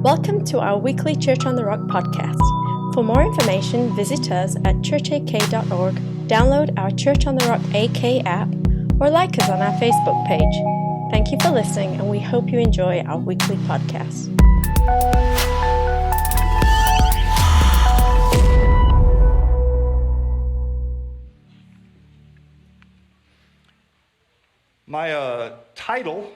Welcome to our weekly Church on the Rock podcast. For more information, visit us at churchak.org, download our Church on the Rock AK app, or like us on our Facebook page. Thank you for listening, and we hope you enjoy our weekly podcast. My title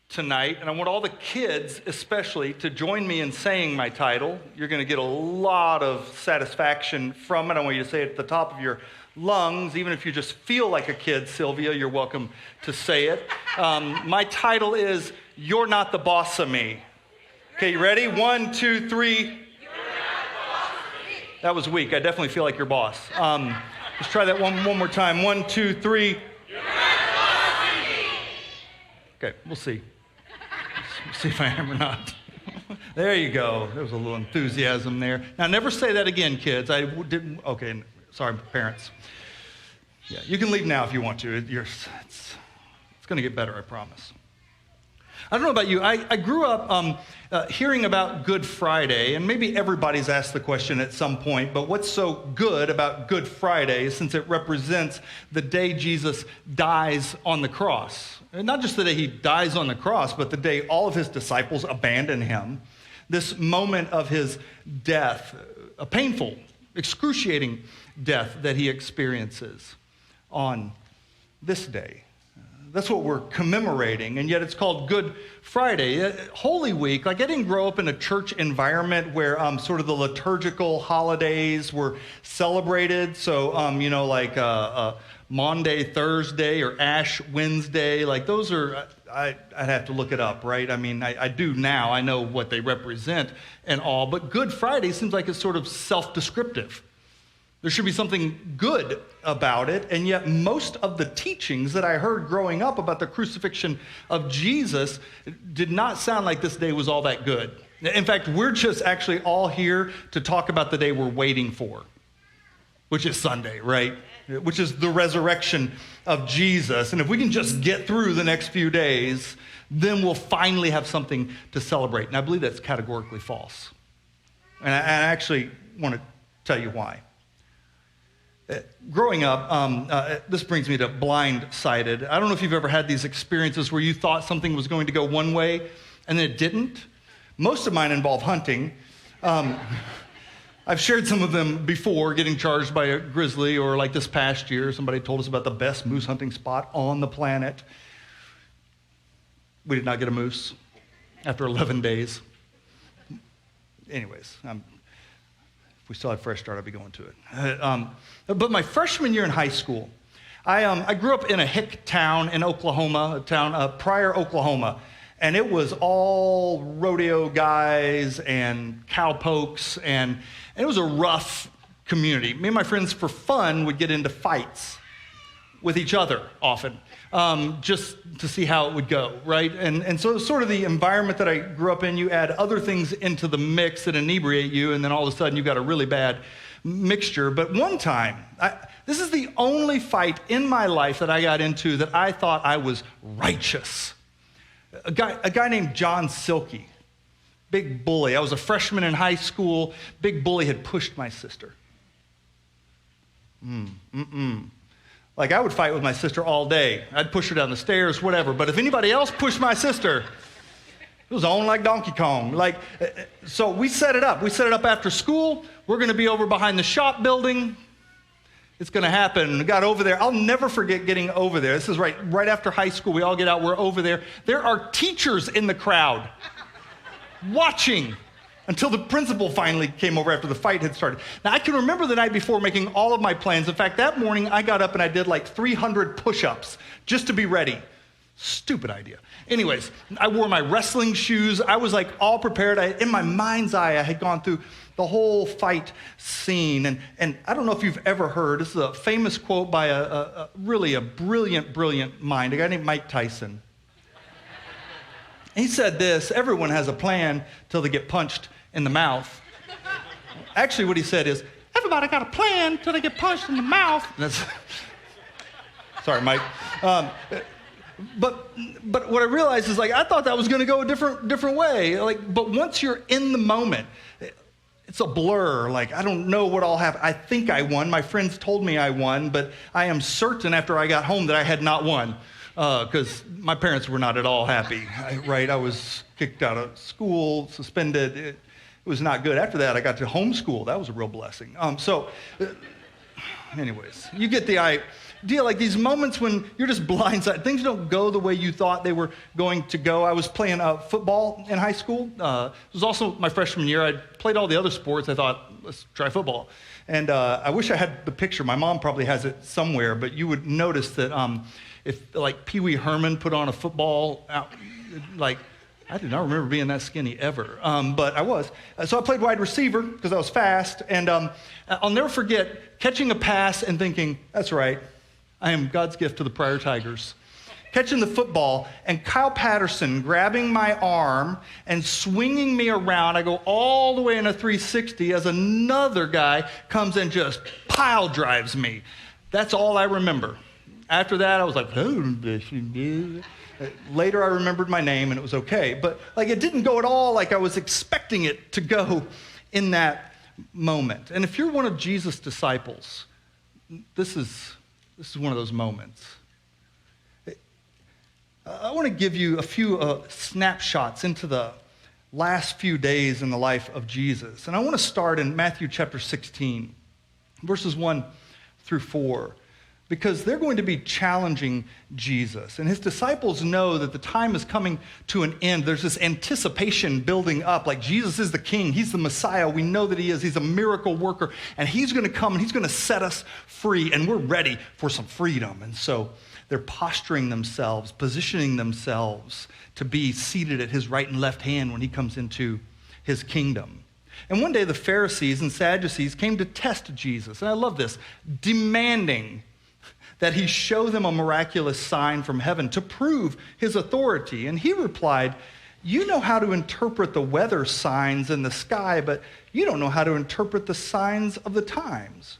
tonight, and I want all the kids especially to join me in saying my title. You're going to get a lot of satisfaction from it. I want you to say it at the top of your lungs. Even if you just feel like a kid, Sylvia, you're welcome to say it. My title is, You're Not the Boss of Me. Okay, you ready? 1, 2, 3. You're not the boss of me. That was weak. I definitely feel like your boss. Let's try that one more time. 1, 2, 3. You're not the boss of me. Okay, we'll see. Let's see if I am or not. There you go. There was a little enthusiasm there. Now, never say that again, kids. I didn't. Okay, sorry, parents. Yeah, you can leave now if you want to. It's going to get better, I promise. I don't know about you. I grew up hearing about Good Friday, and maybe everybody's asked the question at some point, but what's so good about Good Friday since it represents the day Jesus dies on the cross? And not just the day he dies on the cross, but the day all of his disciples abandon him. This moment of his death, a painful, excruciating death that he experiences on this day. That's what we're commemorating, and yet it's called Good Friday. Holy Week, like I didn't grow up in a church environment where sort of the liturgical holidays were celebrated. So, like Maundy, Thursday, or Ash Wednesday, like those are, I'd have to look it up, right? I mean, I do now. I know what they represent and all, but Good Friday seems like it's sort of self-descriptive. There should be something good about it, and yet most of the teachings that I heard growing up about the crucifixion of Jesus did not sound like this day was all that good. In fact, we're just actually all here to talk about the day we're waiting for, which is Sunday, right? Which is the resurrection of Jesus. And if we can just get through the next few days, then we'll finally have something to celebrate. And I believe that's categorically false. And I actually want to tell you why. Growing up, this brings me to blindsided. I don't know if you've ever had these experiences where you thought something was going to go one way and then it didn't. Most of mine involve hunting. I've shared some of them before, getting charged by a grizzly, or like this past year, somebody told us about the best moose hunting spot on the planet. We did not get a moose after 11 days. Anyways, if we still had Fresh Start, I'd be going to it. But my freshman year in high school, I grew up in a hick town in Oklahoma, Pryor, Oklahoma. And it was all rodeo guys and cowpokes, and it was a rough community. Me and my friends, for fun, would get into fights with each other often, just to see how it would go, right? And so it was sort of the environment that I grew up in. You add other things into the mix that inebriate you, and then all of a sudden you've got a really bad mixture. But one time, this is the only fight in my life that I got into that I thought I was righteous. A guy named John Silkey, big bully. I was a freshman in high school. Big bully had pushed my sister. Like I would fight with my sister all day. I'd push her down the stairs, whatever. But if anybody else pushed my sister, it was on like Donkey Kong. So we set it up. We set it up after school. We're going to be over behind the shop building. It's going to happen. We got over there. I'll never forget getting over there. This is right after high school. We all get out. We're over there. There are teachers in the crowd watching until the principal finally came over after the fight had started. Now, I can remember the night before making all of my plans. In fact, that morning, I got up and I did like 300 push-ups just to be ready. Stupid idea. Anyways, I wore my wrestling shoes. I was like all prepared. In my mind's eye, I had gone through the whole fight scene. And I don't know if you've ever heard, this is a famous quote by a brilliant mind, a guy named Mike Tyson. He said this: everyone has a plan till they get punched in the mouth. Actually, what he said is, everybody got a plan till they get punched in the mouth. Sorry, Mike. But what I realized is like I thought that was going to go a different way. Like, but once you're in the moment, it's a blur. Like I don't know what all happened. I think I won. My friends told me I won, but I am certain after I got home that I had not won because my parents were not at all happy. I was kicked out of school, suspended. It was not good. After that, I got to homeschool. That was a real blessing. Anyways, you get the idea. Like these moments when you're just blindsided. Things don't go the way you thought they were going to go. I was playing football in high school. It was also my freshman year. I played all the other sports. I thought, let's try football. And I wish I had the picture. My mom probably has it somewhere, but you would notice that if like Pee Wee Herman put on a football, I do not remember being that skinny ever, but I was. So I played wide receiver because I was fast. And I'll never forget catching a pass and thinking, that's right. I am God's gift to the Pryor Tigers. Catching the football and Kyle Patterson grabbing my arm and swinging me around. I go all the way in a 360 as another guy comes and just pile drives me. That's all I remember. After that, I was like, later I remembered my name and it was okay. But like it didn't go at all like I was expecting it to go in that moment. And if you're one of Jesus' disciples, this is one of those moments. I want to give you a few snapshots into the last few days in the life of Jesus. And I want to start in Matthew chapter 16, verses 1 through 4, because they're going to be challenging Jesus. And his disciples know that the time is coming to an end. There's this anticipation building up, like Jesus is the king. He's the Messiah. We know that he is. He's a miracle worker. And he's going to come and he's going to set us free. And we're ready for some freedom. And so they're posturing themselves, positioning themselves to be seated at his right and left hand when he comes into his kingdom. And one day the Pharisees and Sadducees came to test Jesus. And I love this, demanding that he show them a miraculous sign from heaven to prove his authority. And he replied, you know how to interpret the weather signs in the sky, but you don't know how to interpret the signs of the times.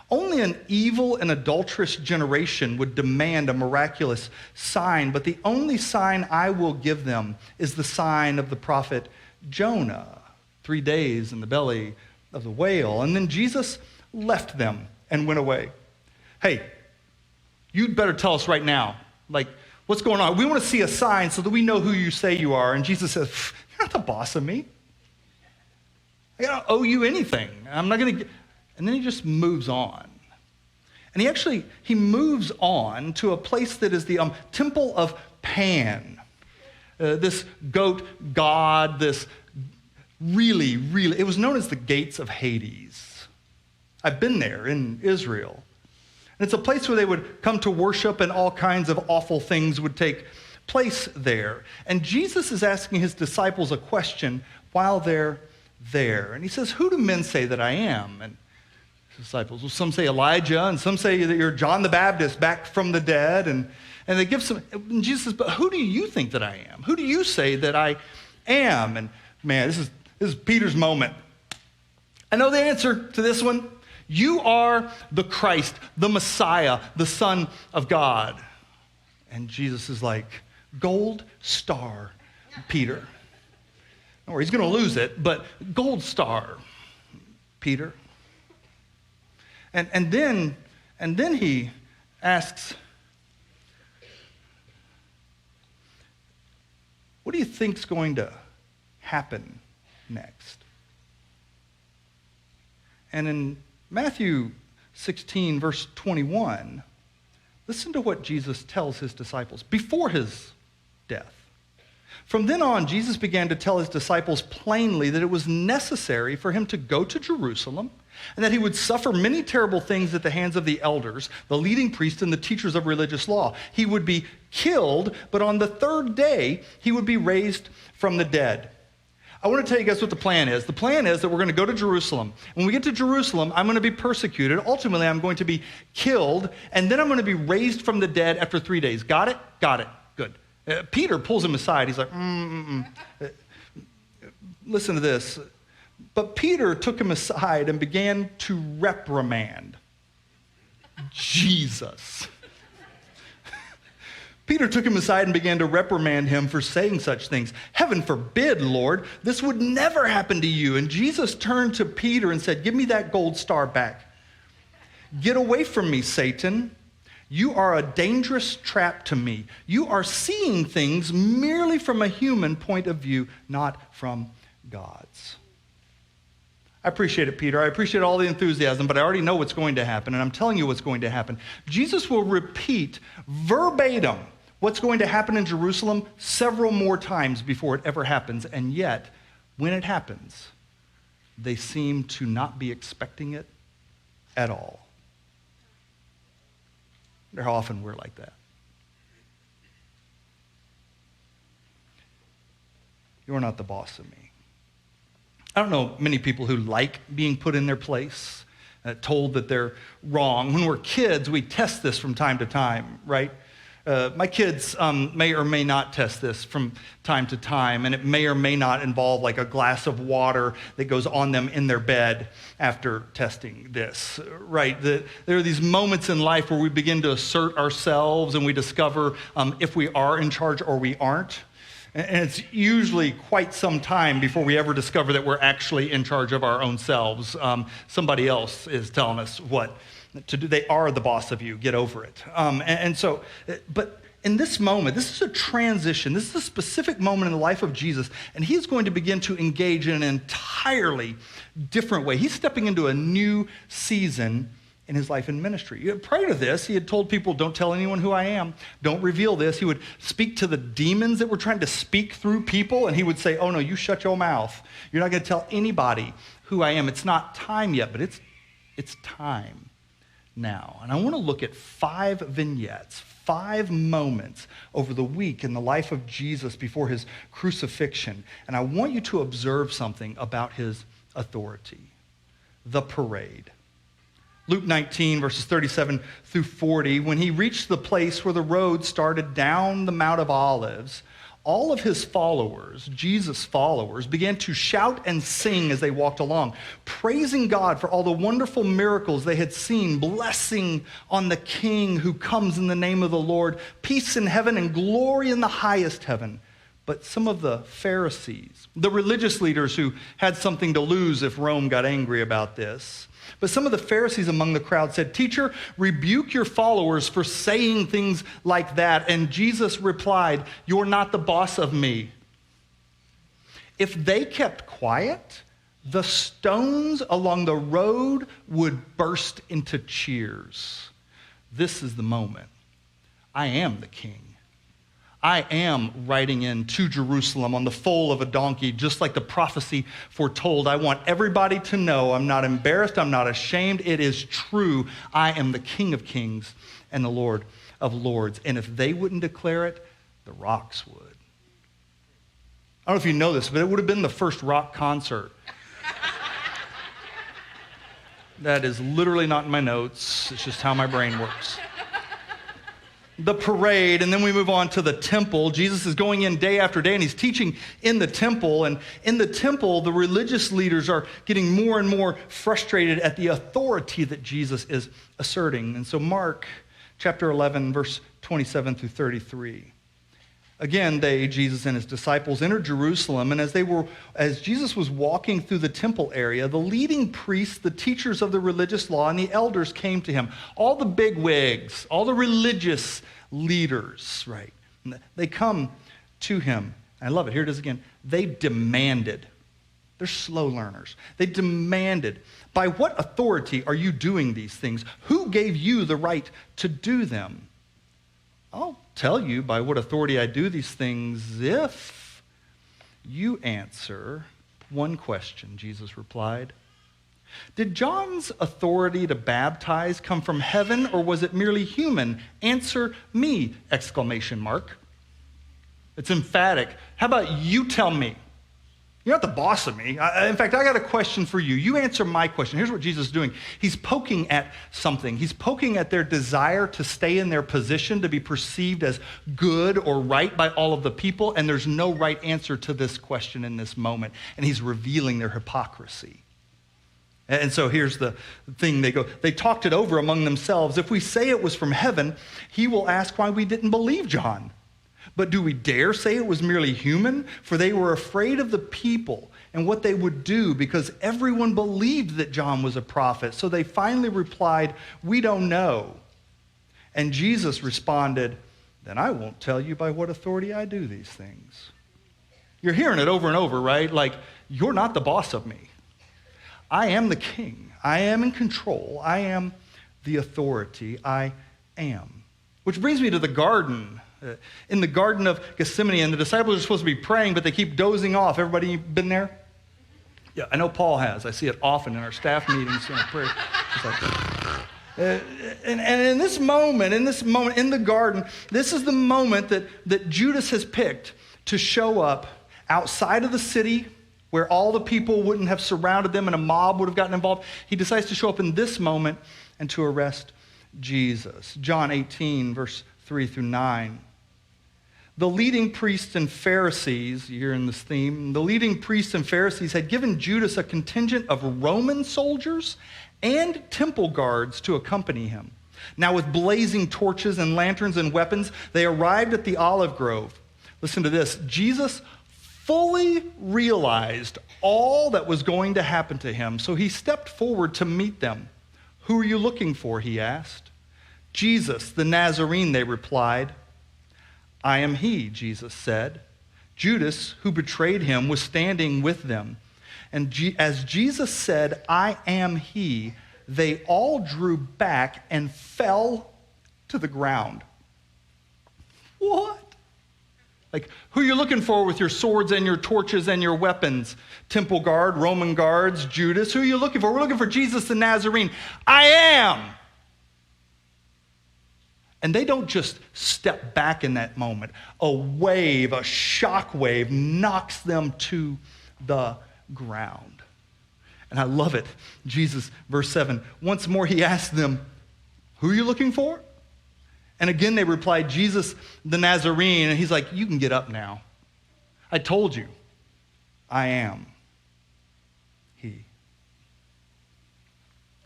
Only an evil and adulterous generation would demand a miraculous sign, but the only sign I will give them is the sign of the prophet Jonah, 3 days in the belly of the whale. And then Jesus left them and went away. Hey, you'd better tell us right now, like, what's going on? We want to see a sign so that we know who you say you are. And Jesus says, you're not the boss of me. I don't owe you anything. I'm not going to. And then he just moves on. And he moves on to a place that is the temple of Pan. This goat god, this really, it was known as the gates of Hades. I've been there in Israel. And it's a place where they would come to worship and all kinds of awful things would take place there. And Jesus is asking his disciples a question while they're there. And he says, who do men say that I am? And his disciples, well, some say Elijah, and some say that you're John the Baptist back from the dead. And they give some, and Jesus says, but who do you think that I am? Who do you say that I am? And man, this is Peter's moment. I know the answer to this one. You are the Christ, the Messiah, the Son of God. And Jesus is like, gold star, Peter. Or he's going to lose it, but gold star, Peter. And then he asks, what do you think's going to happen next? And in Matthew 16, verse 21, listen to what Jesus tells his disciples before his death. From then on, Jesus began to tell his disciples plainly that it was necessary for him to go to Jerusalem and that he would suffer many terrible things at the hands of the elders, the leading priests, and the teachers of religious law. He would be killed, but on the third day, he would be raised from the dead. I want to tell you guys what the plan is. The plan is that we're going to go to Jerusalem. When we get to Jerusalem, I'm going to be persecuted. Ultimately, I'm going to be killed, and then I'm going to be raised from the dead after 3 days. Got it? Got it. Good. Peter pulls him aside. He's like, Listen to this. But Peter took him aside and began to reprimand Jesus. Peter took him aside and began to reprimand him for saying such things. "Heaven forbid, Lord, this would never happen to you." And Jesus turned to Peter and said, "Give me that gold star back. Get away from me, Satan. You are a dangerous trap to me. You are seeing things merely from a human point of view, not from God's." I appreciate it, Peter. I appreciate all the enthusiasm, but I already know what's going to happen, and I'm telling you what's going to happen. Jesus will repeat verbatim what's going to happen in Jerusalem several more times before it ever happens, and yet, when it happens, they seem to not be expecting it at all. I wonder how often we're like that. You're not the boss of me. I don't know many people who like being put in their place, told that they're wrong. When we're kids, we test this from time to time, right? My kids may or may not test this from time to time, and it may or may not involve like a glass of water that goes on them in their bed after testing this, right? There are these moments in life where we begin to assert ourselves and we discover if we are in charge or we aren't. And it's usually quite some time before we ever discover that we're actually in charge of our own selves. Somebody else is telling us what to do. They are the boss of you. Get over it. But in this moment, this is a transition. This is a specific moment in the life of Jesus, and he's going to begin to engage in an entirely different way. He's stepping into a new season in his life and ministry. Prior to this, he had told people, "Don't tell anyone who I am. Don't reveal this." He would speak to the demons that were trying to speak through people, and he would say, "Oh no, you shut your mouth. You're not going to tell anybody who I am. It's not time yet, but it's time now." And I want to look at 5 vignettes, 5 moments over the week in the life of Jesus before his crucifixion. And I want you to observe something about his authority. The parade. Luke 19, verses 37 through 40, when he reached the place where the road started down the Mount of Olives, all of his followers, Jesus' followers, began to shout and sing as they walked along, praising God for all the wonderful miracles they had seen, blessing on the King who comes in the name of the Lord, peace in heaven and glory in the highest heaven. But some of the Pharisees, the religious leaders who had something to lose if Rome got angry about this, but some of the Pharisees among the crowd said, "Teacher, rebuke your followers for saying things like that." And Jesus replied, "You're not the boss of me." If they kept quiet, the stones along the road would burst into cheers. This is the moment. I am the king. I am riding into Jerusalem on the foal of a donkey, just like the prophecy foretold. I want everybody to know I'm not embarrassed, I'm not ashamed. It is true. I am the King of Kings and the Lord of Lords. And if they wouldn't declare it, the rocks would. I don't know if you know this, but it would have been the first rock concert. That is literally not in my notes. It's just how my brain works. The parade, and then we move on to the temple. Jesus is going in day after day, and he's teaching in the temple. And in the temple, the religious leaders are getting more and more frustrated at the authority that Jesus is asserting. And so Mark chapter 11, verse 27 through 33. Again, Jesus and his disciples, entered Jerusalem, and as Jesus was walking through the temple area, the leading priests, the teachers of the religious law, and the elders came to him. All the bigwigs, all the religious leaders, right? They come to him. I love it. Here it is again. They demanded. They're slow learners. They demanded, "By what authority are you doing these things? Who gave you the right to do them?" "I'll tell you by what authority I do these things if you answer one question," Jesus replied. "Did John's authority to baptize come from heaven, or was it merely human? Answer me!" Exclamation mark. It's emphatic. How about you tell me? You're not the boss of me. In fact, I got a question for you. You answer my question. Here's what Jesus is doing. He's poking at something. He's poking at their desire to stay in their position, to be perceived as good or right by all of the people, and there's no right answer to this question in this moment. And he's revealing their hypocrisy. And so here's the thing. They talked it over among themselves. If we say it was from heaven, he will ask why we didn't believe John. But do we dare say it was merely human? For they were afraid of the people and what they would do, because everyone believed that John was a prophet. So they finally replied, we don't know. And Jesus responded, then I won't tell you by what authority I do these things. You're hearing it over and over, right? Like, you're not the boss of me. I am the king. I am in control. I am the authority. I am. Which brings me to the garden. In the Garden of Gethsemane, and the disciples are supposed to be praying, but they keep dozing off. Everybody been there? Yeah, I know Paul has. I see it often in our staff meetings. Prayer. It's like, and in this moment, in the garden, this is the moment that Judas has picked to show up outside of the city where all the people wouldn't have surrounded them and a mob would have gotten involved. He decides to show up in this moment and to arrest Jesus. John 18, verse 3 through 9. The leading priests and Pharisees, you're in this theme, the leading priests and Pharisees had given Judas a contingent of Roman soldiers and temple guards to accompany him. Now with blazing torches and lanterns and weapons, they arrived at the olive grove. Listen to this. Jesus fully realized all that was going to happen to him, so he stepped forward to meet them. Who are you looking for? He asked. Jesus, the Nazarene, they replied. I am he, Jesus said. Judas, who betrayed him, was standing with them. And as Jesus said, I am he, they all drew back and fell to the ground. What? Like, who are you looking for with your swords and your torches and your weapons? Temple guard, Roman guards, Judas. Who are you looking for? We're looking for Jesus the Nazarene. I am. And they don't just step back in that moment. A wave, a shock wave knocks them to the ground. And I love it. Jesus, verse 7, once more he asked them, who are you looking for? And again they replied, Jesus the Nazarene. And he's like, you can get up now. I told you, I am he.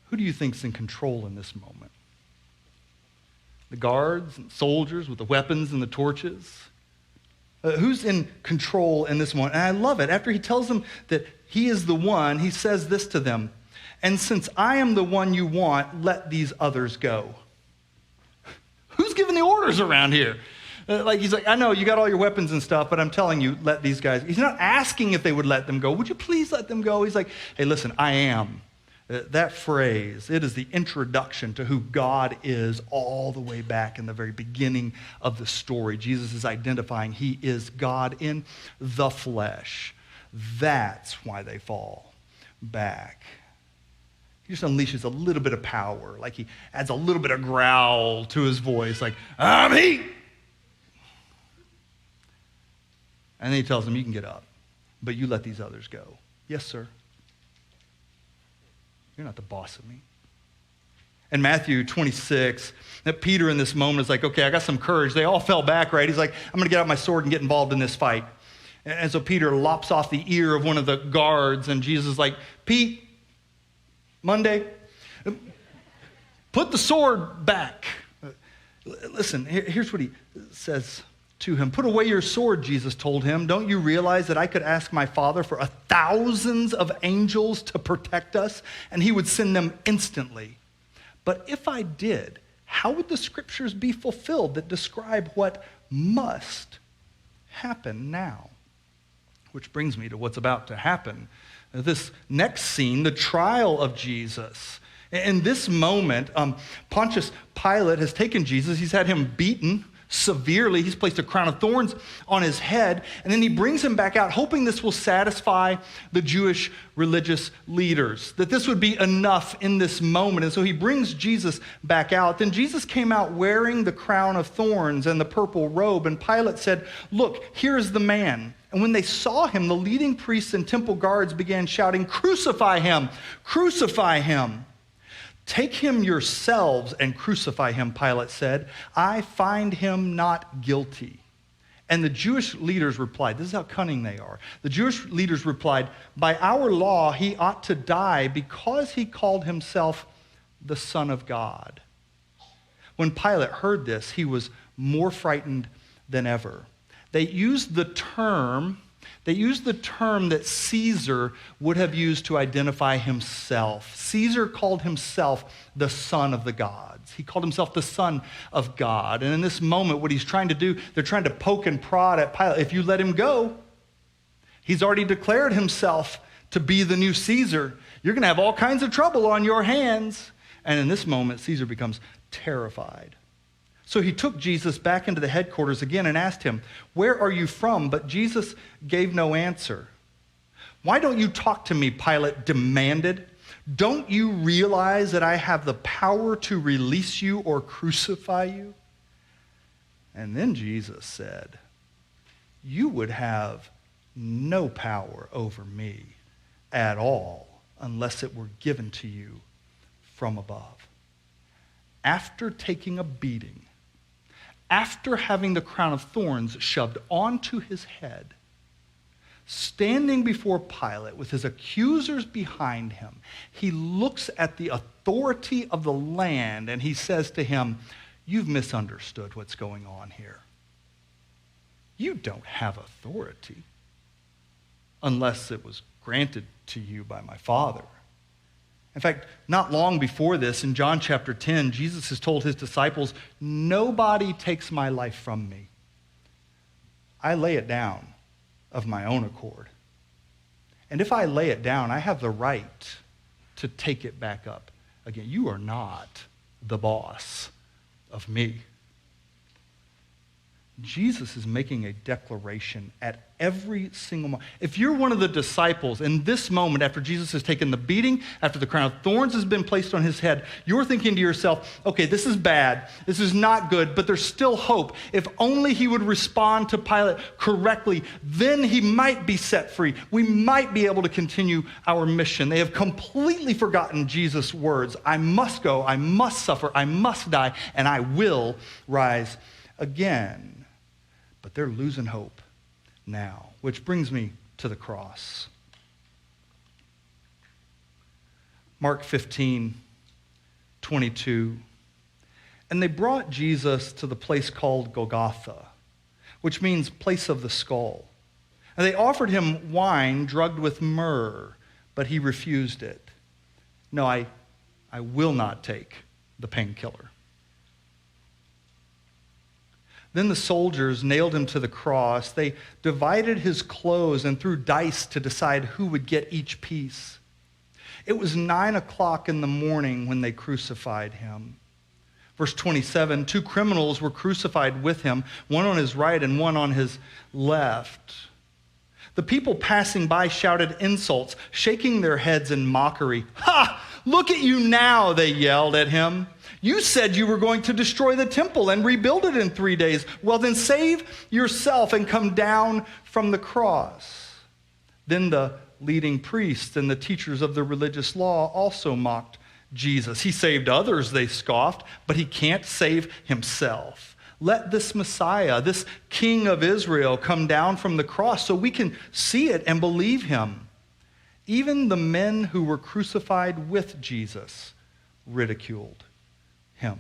Who do you think's in control in this moment? The guards and soldiers with the weapons and the torches? Who's in control in this moment? And I love it. After he tells them that he is the one, he says this to them. And since I am the one you want, let these others go. Who's giving the orders around here? He's like, I know you got all your weapons and stuff, but I'm telling you, let these guys. He's not asking if they would let them go. Would you please let them go? He's like, hey, listen, I am. That phrase, it is the introduction to who God is all the way back in the very beginning of the story. Jesus is identifying he is God in the flesh. That's why they fall back. He just unleashes a little bit of power, like he adds a little bit of growl to his voice, like, I'm he. And then he tells them, you can get up, but you let these others go. Yes, sir. You're not the boss of me. In Matthew 26, that Peter in this moment is like, okay, I got some courage. They all fell back, right? He's like, I'm going to get out my sword and get involved in this fight. And so Peter lops off the ear of one of the guards, and Jesus is like, Pete, Monday, put the sword back. Listen, here's what he says to him. Put away your sword, Jesus told him. Don't you realize that I could ask my Father for thousands of angels to protect us, and he would send them instantly? But if I did, how would the scriptures be fulfilled that describe what must happen now? Which brings me to what's about to happen. This next scene, the trial of Jesus. In this moment, Pontius Pilate has taken Jesus. He's had him beaten severely. He's placed a crown of thorns on his head, and then he brings him back out, hoping this will satisfy the Jewish religious leaders, that this would be enough in this moment. And so he brings Jesus back out. Then Jesus came out wearing the crown of thorns and the purple robe, and Pilate said, look, here's the man. And when they saw him, the leading priests and temple guards began shouting, crucify him, crucify him. Take him yourselves and crucify him, Pilate said. I find him not guilty. And the Jewish leaders replied, this is how cunning they are. The Jewish leaders replied, by our law, he ought to die because he called himself the Son of God. When Pilate heard this, he was more frightened than ever. They used the term that Caesar would have used to identify himself. Caesar called himself the Son of the gods. He called himself the Son of God. And in this moment, what he's trying to do, they're trying to poke and prod at Pilate. If you let him go, he's already declared himself to be the new Caesar. You're going to have all kinds of trouble on your hands. And in this moment, Caesar becomes terrified. So he took Jesus back into the headquarters again and asked him, where are you from? But Jesus gave no answer. Why don't you talk to me? Pilate demanded. Don't you realize that I have the power to release you or crucify you? And then Jesus said, you would have no power over me at all unless it were given to you from above. After taking a beating, after having the crown of thorns shoved onto his head, standing before Pilate with his accusers behind him, he looks at the authority of the land and he says to him, you've misunderstood what's going on here. You don't have authority unless it was granted to you by my Father. In fact, not long before this, in John chapter 10, Jesus has told his disciples, nobody takes my life from me. I lay it down of my own accord. And if I lay it down, I have the right to take it back up again. You are not the boss of me. Jesus is making a declaration at every single moment. If you're one of the disciples in this moment, after Jesus has taken the beating, after the crown of thorns has been placed on his head, you're thinking to yourself, okay, this is bad, this is not good, but there's still hope. If only he would respond to Pilate correctly, then he might be set free. We might be able to continue our mission. They have completely forgotten Jesus' words. I must go, I must suffer, I must die, and I will rise again. But they're losing hope now, which brings me to the cross. Mark 15:22. And they brought Jesus to the place called Golgotha, which means place of the skull. And they offered him wine drugged with myrrh, but he refused it. No, I will not take the painkiller. Then the soldiers nailed him to the cross. They divided his clothes and threw dice to decide who would get each piece. It was 9 o'clock in the morning when they crucified him. Verse 27, 2 criminals were crucified with him, one on his right and one on his left. The people passing by shouted insults, shaking their heads in mockery. Ha! Look at you now, they yelled at him. You said you were going to destroy the temple and rebuild it in 3 days. Well, then save yourself and come down from the cross. Then the leading priests and the teachers of the religious law also mocked Jesus. He saved others, they scoffed, but he can't save himself. Let this Messiah, this King of Israel, come down from the cross so we can see it and believe him. Even the men who were crucified with Jesus ridiculed him.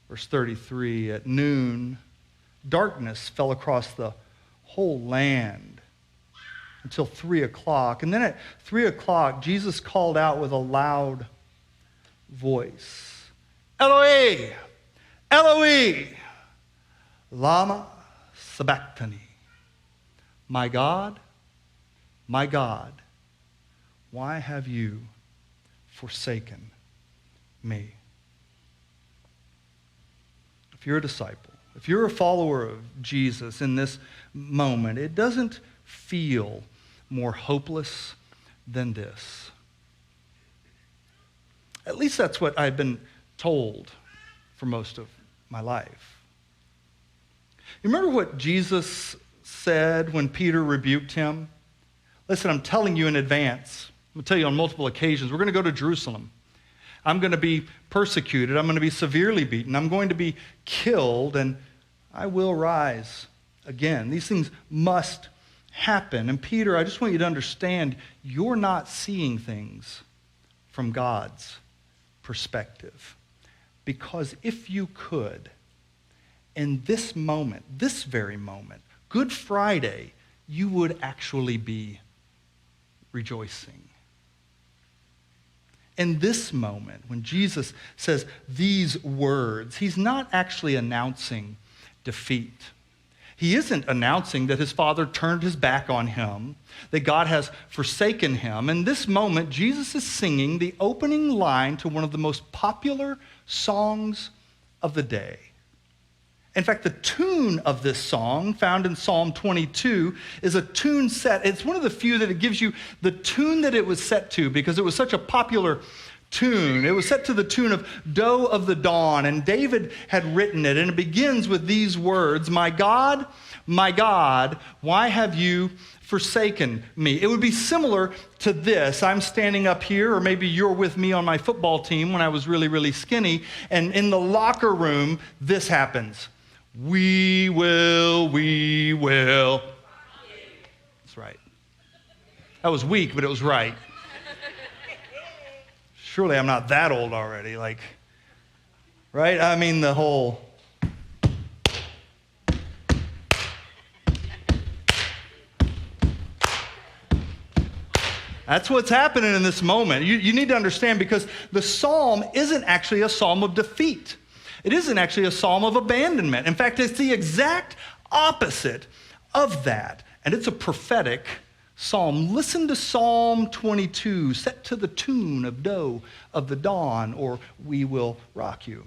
Verse 33, at noon, darkness fell across the whole land until 3 o'clock. And then at 3 o'clock, Jesus called out with a loud voice, Eloi, Eloi, lama sabachthani. My God, why have you forsaken me? If you're a disciple, if you're a follower of Jesus in this moment, it doesn't feel more hopeless than this. At least that's what I've been told for most of my life. You remember what Jesus said when Peter rebuked him? Listen, I'm telling you in advance. I'm going to tell you on multiple occasions. We're going to go to Jerusalem. I'm going to be persecuted. I'm going to be severely beaten. I'm going to be killed. And I will rise again. These things must happen. And Peter, I just want you to understand, you're not seeing things from God's perspective. Because if you could, in this moment, this very moment, Good Friday, you would actually be rejoicing. In this moment, when Jesus says these words, he's not actually announcing defeat. He isn't announcing that his Father turned his back on him, that God has forsaken him. In this moment, Jesus is singing the opening line to one of the most popular songs of the day. In fact, the tune of this song, found in Psalm 22, is a tune set. It's one of the few that it gives you the tune that it was set to because it was such a popular tune. It was set to the tune of Doe of the Dawn, and David had written it, and it begins with these words, my God, why have you forsaken me? It would be similar to this. I'm standing up here, or maybe you're with me on my football team when I was really, really skinny, and in the locker room, this happens. We will. That's right. That was weak, but it was right. Surely I'm not that old already, right? I mean, the whole... That's what's happening in this moment. You need to understand, because the psalm isn't actually a psalm of defeat. It isn't actually a psalm of abandonment. In fact, it's the exact opposite of that. And it's a prophetic psalm. Listen to Psalm 22, set to the tune of Doe of the Dawn, or We Will Rock You.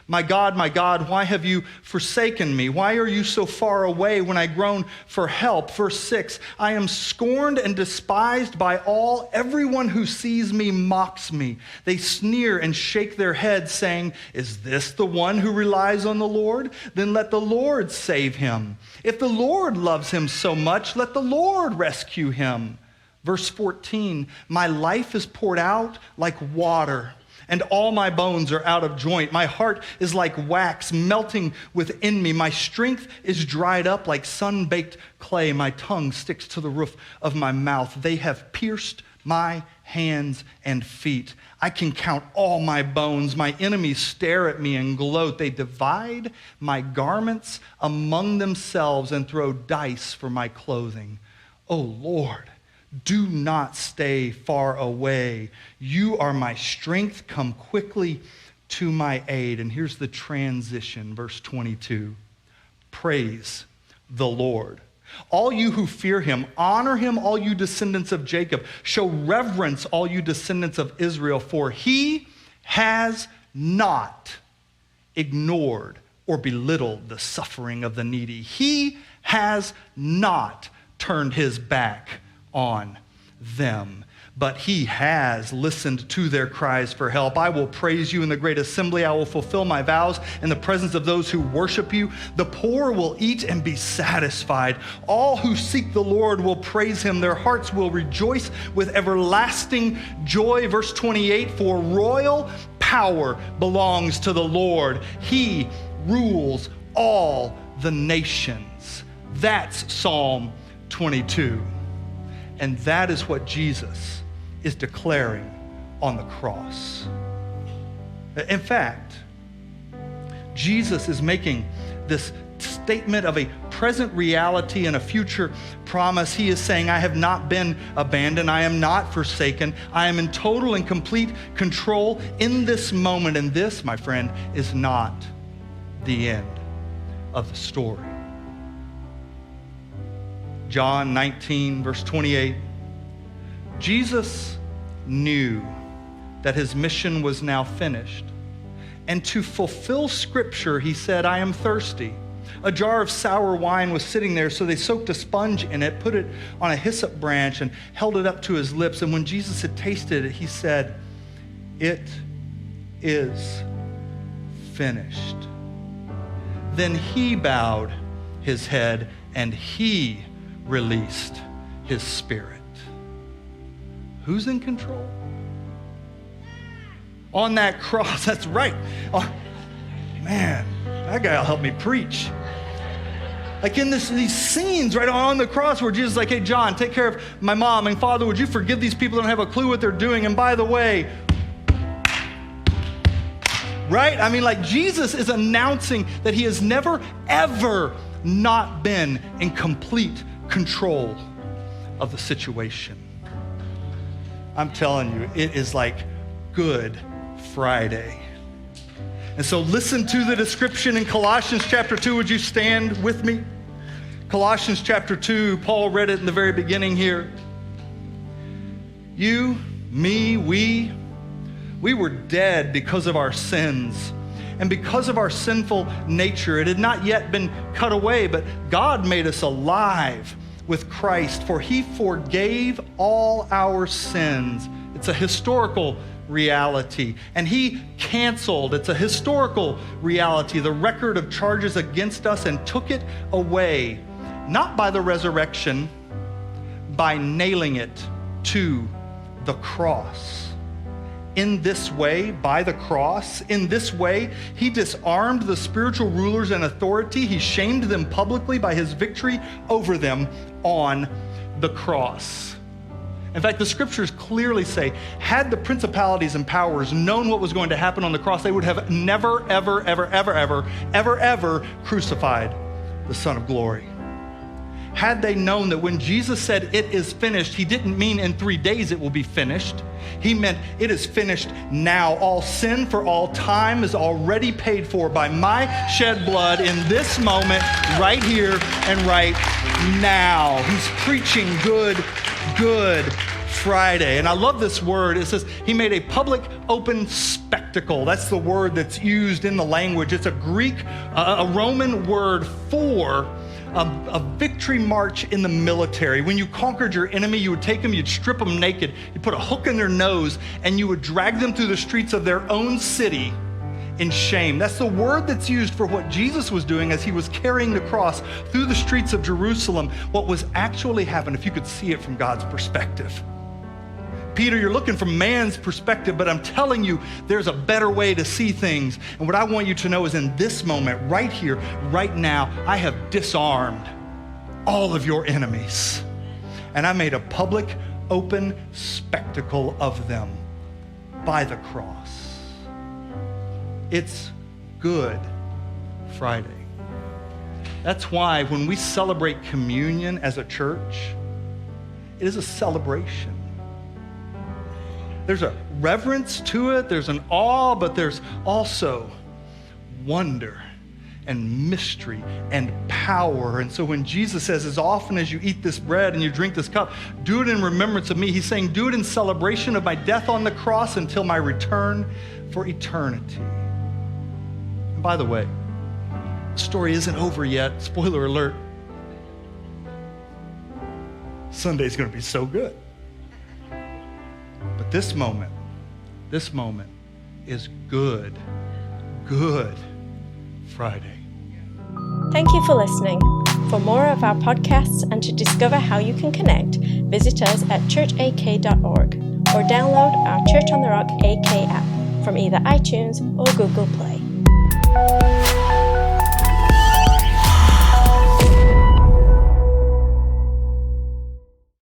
My God, why have you forsaken me? Why are you so far away when I groan for help? Verse 6, I am scorned and despised by all. Everyone who sees me mocks me. They sneer and shake their heads, saying, is this the one who relies on the Lord? Then let the Lord save him. If the Lord loves him so much, let the Lord rescue him. Verse 14, my life is poured out like water, and all my bones are out of joint. My heart is like wax melting within me. My strength is dried up like sun-baked clay. My tongue sticks to the roof of my mouth. They have pierced my hands and feet. I can count all my bones. My enemies stare at me and gloat. They divide my garments among themselves and throw dice for my clothing. Oh Lord, do not stay far away. You are my strength. Come quickly to my aid. And here's the transition, verse 22. Praise the Lord. All you who fear him, honor him, all you descendants of Jacob. Show reverence, all you descendants of Israel, for he has not ignored or belittled the suffering of the needy. He has not turned his back on them, but he has listened to their cries for help. I will praise you in the great assembly. I will fulfill my vows in the presence of those who worship you. The poor will eat and be satisfied. All who seek the Lord will praise him. Their hearts will rejoice with everlasting joy. Verse 28, for royal power belongs to the Lord. He rules all the nations. That's Psalm 22. And that is what Jesus is declaring on the cross. In fact, Jesus is making this statement of a present reality and a future promise. He is saying, I have not been abandoned. I am not forsaken. I am in total and complete control in this moment. And this, my friend, is not the end of the story. John 19, verse 28, Jesus knew that his mission was now finished. And to fulfill Scripture, he said, I am thirsty. A jar of sour wine was sitting there, so they soaked a sponge in it, put it on a hyssop branch, and held it up to his lips. And when Jesus had tasted it, he said, it is finished. Then he bowed his head and he released his spirit. Who's in control? On that cross, that's right. Oh, man, That guy will help me preach. Like in these scenes right on the cross where Jesus is like, hey, John, take care of my mom. And Father, would you forgive these people that don't have a clue what they're doing? And by the way, right? I mean, like Jesus is announcing that he has never, ever not been in complete control of the situation. I'm telling you, it is like Good Friday. And so listen to the description in Colossians chapter 2. Would you stand with me? Colossians chapter 2, Paul read it in the very beginning here. You, me, we were dead because of our sins. And because of our sinful nature, it had not yet been cut away, but God made us alive with Christ, for he forgave all our sins. It's a historical reality. And he canceled, it's a historical reality, the record of charges against us and took it away, not by the resurrection, by nailing it to the cross. In this way, by the cross, in this way, he disarmed the spiritual rulers and authority. He shamed them publicly by his victory over them on the cross. In fact, the scriptures clearly say, had the principalities and powers known what was going to happen on the cross, they would have never, ever, ever, ever, ever, ever, ever crucified the Son of Glory. Had they known that when Jesus said it is finished, he didn't mean in 3 days it will be finished. He meant it is finished now. All sin for all time is already paid for by my shed blood in this moment, right here and right now. He's preaching Good Friday. And I love this word. It says he made a public open spectacle. That's the word that's used in the language. It's a Greek, a Roman word for a victory march in the military. When you conquered your enemy, you would take them, you'd strip them naked, you'd put a hook in their nose, and you would drag them through the streets of their own city in shame. That's the word that's used for what Jesus was doing as he was carrying the cross through the streets of Jerusalem. What was actually happening, if you could see it from God's perspective. Peter, you're looking from man's perspective, but I'm telling you, there's a better way to see things. And what I want you to know is in this moment, right here, right now, I have disarmed all of your enemies. And I made a public, open spectacle of them by the cross. It's Good Friday. That's why when we celebrate communion as a church, it is a celebration. There's a reverence to it, there's an awe, but there's also wonder and mystery and power. And so when Jesus says, as often as you eat this bread and you drink this cup, do it in remembrance of me. He's saying, do it in celebration of my death on the cross until my return for eternity. And by the way, the story isn't over yet. Spoiler alert. Sunday's going to be so good. But this moment is Good Friday. Thank you for listening. For more of our podcasts and to discover how you can connect, visit us at churchak.org or download our Church on the Rock AK app from either iTunes or Google Play.